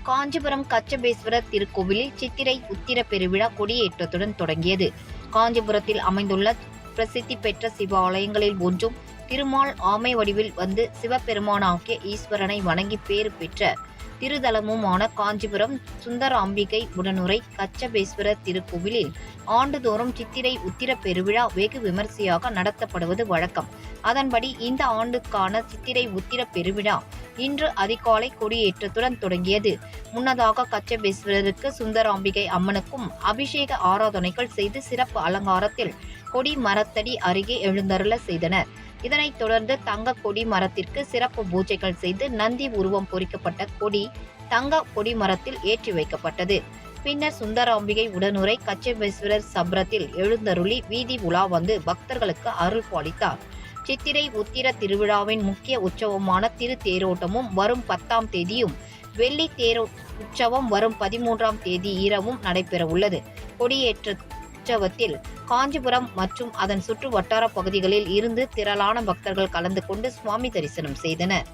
காஞ்சிபுரம் கச்சபேஸ்வரர் திருக்கோவிலில் சித்திரை உத்திர பெருவிழா கொடியேற்றத்துடன் தொடங்கியது. காஞ்சிபுரத்தில் அமைந்துள்ள பிரசித்தி பெற்ற சிவாலயங்களில் ஒன்றும் திருமால் ஆமை வடிவில் வந்து சிவபெருமானாகிய ஈஸ்வரனை வணங்கி பேறு பெற்ற திருதலமுமான காஞ்சிபுரம் சுந்தராம்பிகை உடனுரை கச்சபேஸ்வரர் திருக்கோவிலில் ஆண்டுதோறும் சித்திரை உத்திர பெருவிழா வெகு விமரிசையாக நடத்தப்படுவது வழக்கம். அதன்படி இந்த ஆண்டுக்கான சித்திரை உத்திர பெருவிழா இன்று அதிகாலை கொடியேற்றத்துடன் தொடங்கியது. முன்னதாக கச்சபேஸ்வரருக்கு சுந்தராம்பிகை அம்மனுக்கும் அபிஷேக ஆராதனைகள் செய்து சிறப்பு அலங்காரத்தில் கொடி மரத்தடி அருகே எழுந்தருள செய்தனர். இதனைத் தொடர்ந்து தங்க கொடி மரத்திற்கு சிறப்பு பூஜைகள் செய்து நந்தி உருவம் பொறிக்கப்பட்ட கொடி தங்க கொடி மரத்தில் ஏற்றி வைக்கப்பட்டது. பின்னர் சுந்தராம்பிகை உடனுரை கச்சபேஸ்வரர் சப்ரத்தில் எழுந்தருளி வீதி உலா வந்து பக்தர்களுக்கு அருள் பாலித்தார். சித்திரை உத்திர திருவிழாவின் முக்கிய உற்சவமான திருத்தேரோட்டமும் வரும் 10ஆம் தேதியும், வெள்ளி தேர் உற்சவம் வரும் 13ஆம் தேதி இரவும் நடைபெறவுள்ளது. கொடியேற்ற உற்சவத்தில் காஞ்சிபுரம் மற்றும் அதன் சுற்று வட்டார பகுதிகளில் இருந்து திரளான பக்தர்கள் கலந்து கொண்டு சுவாமி தரிசனம் செய்தனர்.